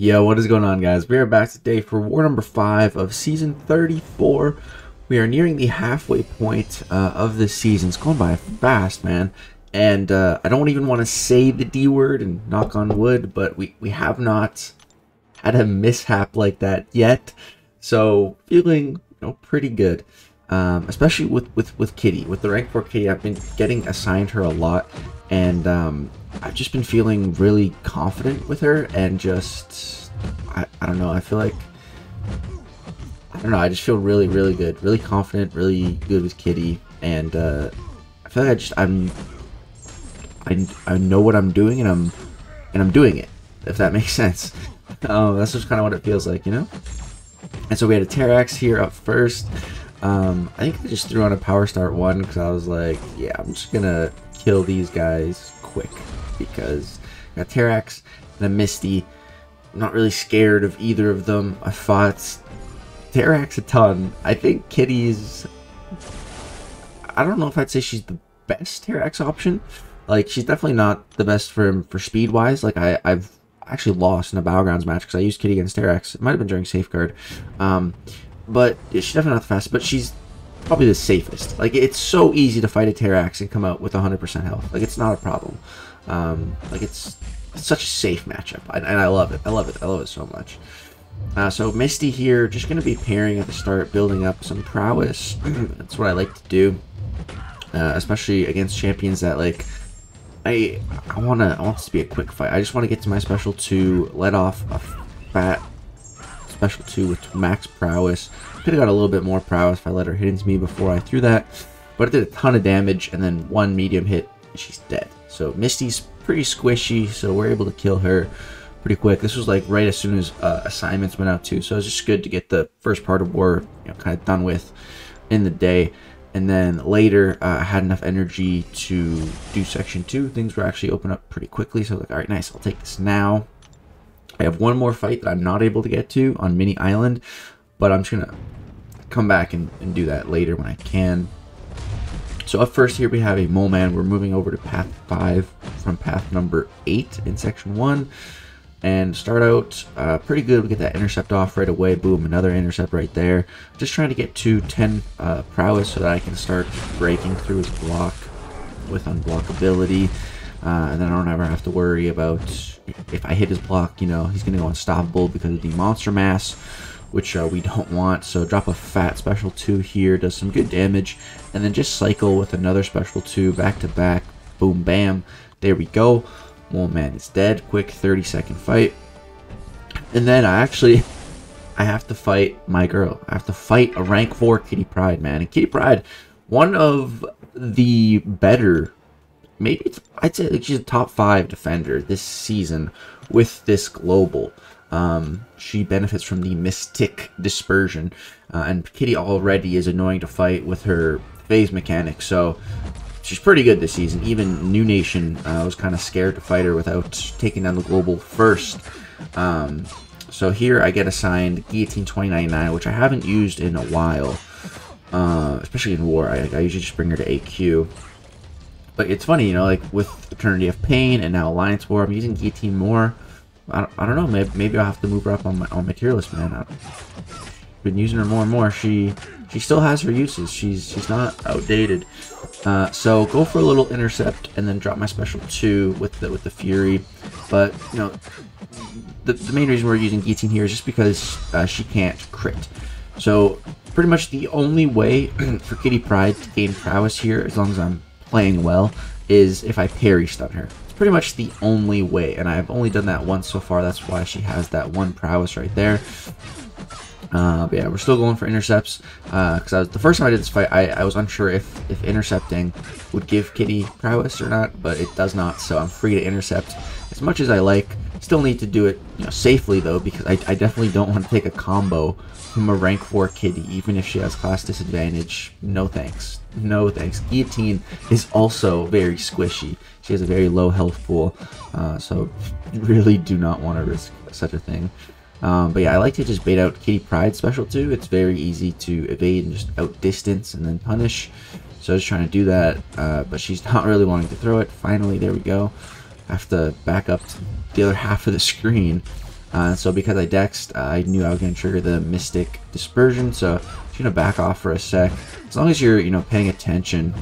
Yo, what is going on, guys? We are back today for war number 5 of season 34. We are nearing the halfway point of this season. It's going by fast, man. And I don't even want to say the D word and knock on wood, but we have not had a mishap like that yet. So feeling pretty good, especially with Kitty, with the rank 4 Kitty. I've been getting assigned her a lot, and I've just been feeling really confident with her, and just I don't know, I feel like I just feel really good, really confident, really good with Kitty, and I feel like I know what I'm doing, and I'm doing it, if that makes sense. That's just kind of what it feels like, And so we had a Terrax here up first. I think I just threw on a Power Start 1 because I was like, yeah, I'm just gonna kill these guys quick, because I got Terrax and a Misty. I'm not really scared of either of them. I fought Terrax a ton. I think Kitty's, I don't know if I'd say she's the best Terrax option. Like, she's definitely not the best for speed wise. Like, I've actually lost in a Battlegrounds match because I used Kitty against Terrax. It might have been during Safeguard. But she's definitely not the fastest, but she's probably the safest. Like, it's so easy to fight a Terrax and come out with 100% health. Like, it's not a problem. Like, it's such a safe matchup, and I love it. I love it so much. So Misty here, just going to be pairing at the start, building up some prowess. That's what I like to do, especially against champions that, like, I want this to be a quick fight. I just want to get to my special 2, let off a fat special 2 with max prowess. Could have got a little bit more prowess if I let her hit into me before I threw that, but it did a ton of damage, and then 1 medium hit and she's dead. So Misty's pretty squishy, so we're able to kill her pretty quick. This was like right as soon as assignments went out too, so it was just good to get the first part of war kind of done with in the day. And then later, I had enough energy to do section 2. Things were actually open up pretty quickly, so I was like, all right, nice, I'll take this now. I have one more fight that I'm not able to get to on Mini Island, but I'm just gonna come back and do that later when I can. So up first here we have a Mole Man. We're moving over to path 5 from path number 8 in section 1. And start out pretty good. We get that intercept off right away. Boom, another intercept right there. Just trying to get to 10 prowess so that I can start breaking through his block with unblockability. And then I don't ever have to worry about if I hit his block, he's going to go unstoppable because of the monster mass, which we don't want. So drop a fat special 2 here, does some good damage, and then just cycle with another special 2 back to back. Boom, bam. There we go. Mole Man is dead. Quick 30-second fight. And then I have to fight my girl. I have to fight a rank 4 Kitty Pryde, man. And Kitty Pryde, one of the better, maybe I'd say like she's a top 5 defender this season with this global. She benefits from the Mystic Dispersion, and Kitty already is annoying to fight with her phase mechanic, so she's pretty good this season. Even New Nation was kind of scared to fight her without taking down the global first. So here I get assigned Guillotine 2099, which I haven't used in a while, especially in war. I usually just bring her to AQ. But it's funny, like with Eternity of Pain and now Alliance War, I'm using Guillotine more. I don't know, maybe I'll have to move her up on my tier list, man. I've been using her more and more. She still has her uses. She's not outdated. So go for a little intercept and then drop my special 2 with the Fury. But the main reason we're using Guillotine here is just because she can't crit. So pretty much the only way for Kitty Pryde to gain prowess here, as long as I'm playing well, is if I parry stun her. It's pretty much the only way, and I've only done that once so far. That's why she has that 1 prowess right there. But yeah, we're still going for intercepts, because the first time I did this fight, I was unsure if intercepting would give Kitty prowess or not, but it does not, so I'm free to intercept as much as I like. Still need to do it safely though, because I definitely don't want to take a combo from a rank 4 Kitty, even if she has class disadvantage. No thanks. No thanks. Guillotine is also very squishy. She has a very low health pool, so really do not want to risk such a thing. But yeah, I like to just bait out Kitty Pryde special 2. It's very easy to evade and just outdistance and then punish. So I was trying to do that, but she's not really wanting to throw it. Finally, there we go. I have to back up to the other half of the screen. So because I dexed, I knew I was going to trigger the Mystic Dispersion, so I'm just going to back off for a sec. As long as you're, you know, paying attention,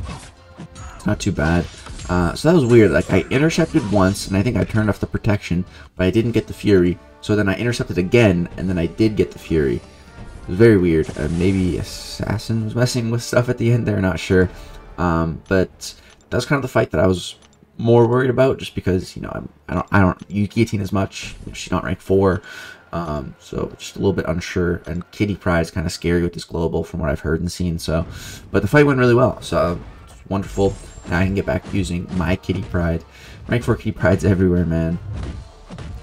it's not too bad. So that was weird. Like, I intercepted once, and I think I turned off the protection, but I didn't get the Fury. So then I intercepted again, and then I did get the Fury. It was very weird. Maybe Assassin was messing with stuff at the end there, not sure. But that was kind of the fight that I was more worried about, just because, you know, I don't use guillotine as much. She's not rank 4, so just a little bit unsure. And Kitty Pride is kind of scary with this global, from what I've heard and seen. So, but the fight went really well, so it's wonderful. Now I can get back using my Kitty Pride. Rank 4 Kitty Prides everywhere, man.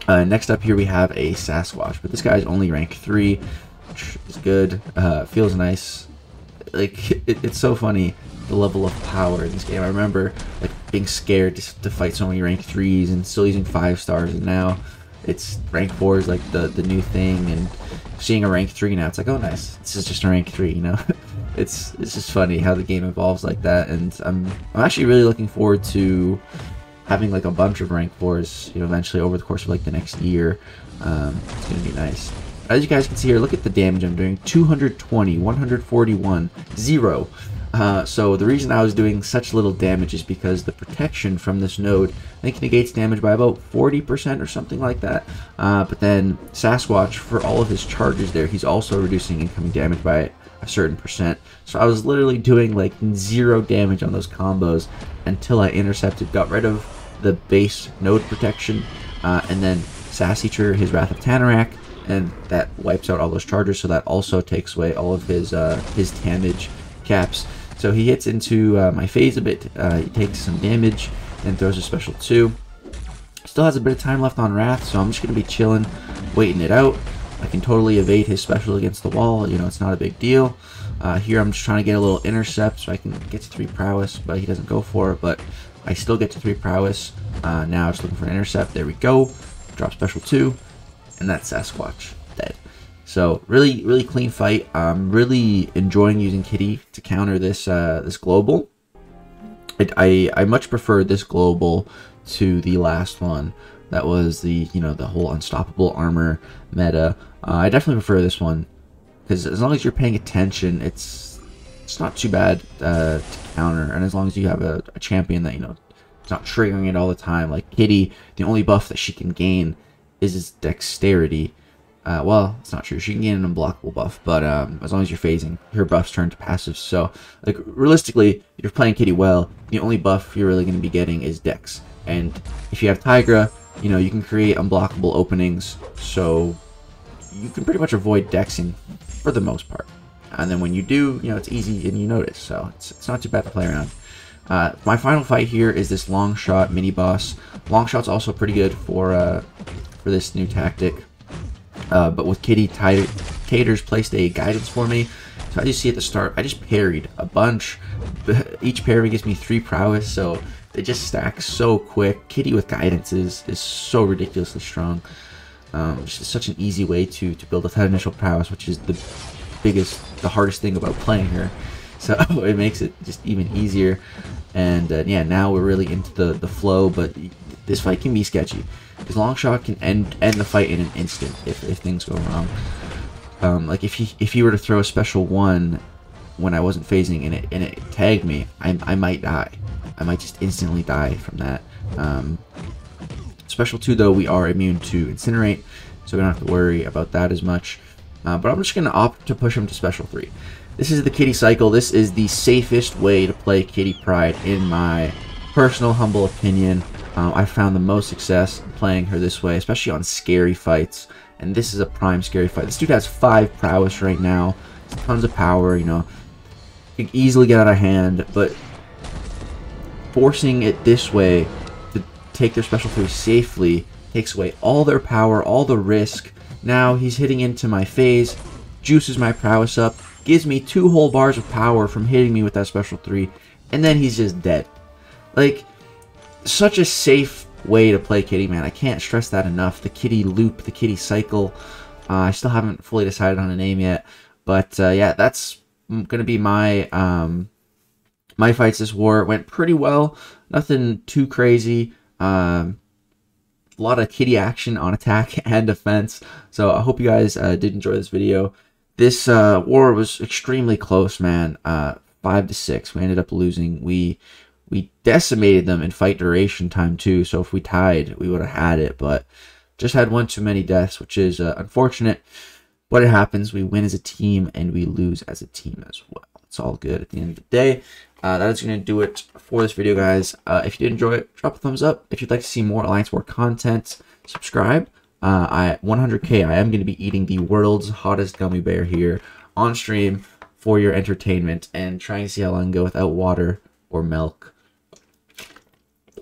Next up here we have a Sasquatch, but this guy's only rank 3, which is good. Feels nice. Like, it's so funny, the level of power in this game. I remember like being scared to fight so many rank 3s and still using 5 stars, and now it's rank 4 is like the new thing, and seeing a rank 3 now, it's like, oh nice, this is just a rank 3, you know. it's just funny how the game evolves like that, and I'm actually really looking forward to having like a bunch of rank 4s, you know, eventually over the course of like the next year. It's gonna be nice. As you guys can see here, look at the damage I'm doing: 220, 141, 0. So the reason I was doing such little damage is because the protection from this node, I think, negates damage by about 40% or something like that. But then Sasquatch, for all of his charges there, he's also reducing incoming damage by a certain percent. So I was literally doing like 0 damage on those combos until I intercepted, got rid of the base node protection, and then Sassy trigger his Wrath of Tanarak, and that wipes out all those charges, so that also takes away all of his damage caps. So he hits into my phase a bit, he takes some damage, then throws a special 2. Still has a bit of time left on Wrath, so I'm just going to be chilling, waiting it out. I can totally evade his special against the wall, you know, it's not a big deal. Here I'm just trying to get a little intercept so I can get to 3 prowess, but he doesn't go for it, but I still get to 3 prowess. Now just looking for an intercept, there we go. Drop special 2, and that's Sasquatch, dead. So really clean fight. I'm really enjoying using Kitty to counter this this global. I much prefer this global to the last one. That was the, you know, the whole unstoppable armor meta. I definitely prefer this one because as long as you're paying attention, it's not too bad to counter, and as long as you have a champion that, you know, it's not triggering it all the time. Like Kitty, the only buff that she can gain is its dexterity. Well, it's not true. She can gain an unblockable buff, but as long as you're phasing, her buffs turn to passive. So, like, realistically, if you're playing Kitty well, the only buff you're really going to be getting is dex. And if you have Tigra, you know, you can create unblockable openings, so you can pretty much avoid dexing for the most part. And then when you do, you know, it's easy and you notice, so it's not too bad to play around. My final fight here is this long shot mini boss. Long shot's also pretty good for this new tactic. But with Kitty, Taters placed a guidance for me. So as you see at the start, I just parried a bunch. Each parry gives me 3 prowess, so they just stack so quick. Kitty with guidance is so ridiculously strong. It's just such an easy way to build up that initial prowess, which is the hardest thing about playing her. So it makes it just even easier. And yeah, now we're really into the flow, but this fight can be sketchy. Because Longshot can end the fight in an instant if things go wrong. Like if he were to throw a special 1 when I wasn't phasing and it tagged me, I might die. I might just instantly die from that. Special 2 though, we are immune to Incinerate, so we don't have to worry about that as much. But I'm just gonna opt to push him to special 3. This is the Kitty cycle. This is the safest way to play Kitty Pride in my personal humble opinion. I found the most success playing her this way, especially on scary fights, and this is a prime scary fight. This dude has 5 prowess right now, tons of power, you know, could easily get out of hand, but forcing it this way to take their special 3 safely takes away all their power, all the risk. Now he's hitting into my phase, juices my prowess up, gives me 2 whole bars of power from hitting me with that special 3, and then he's just dead. Like, such a safe way to play Kitty, man. I can't stress that enough. The Kitty loop, the Kitty cycle. I still haven't fully decided on a name yet, but yeah, that's gonna be my my fights this war. It went pretty well, nothing too crazy. lot of kitty action on attack and defense. So I hope you guys did enjoy this video. This war was extremely close, man. 5-6. We ended up losing. We decimated them in fight duration time too. So if we tied, we would have had it, but just had one too many deaths, which is unfortunate. But it happens. We win as a team and we lose as a team as well. It's all good at the end of the day. That is going to do it for this video, guys. If you did enjoy it, drop a thumbs up. If you'd like to see more Alliance War content, subscribe. At 100K, I am going to be eating the world's hottest gummy bear here on stream for your entertainment and trying to see how long I can go without water or milk.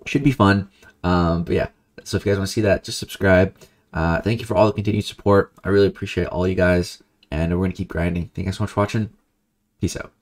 Should be fun. But yeah, so if you guys want to see that, just subscribe. Thank you for all the continued support. I really appreciate all you guys, and we're going to keep grinding. Thank you guys so much for watching. Peace out.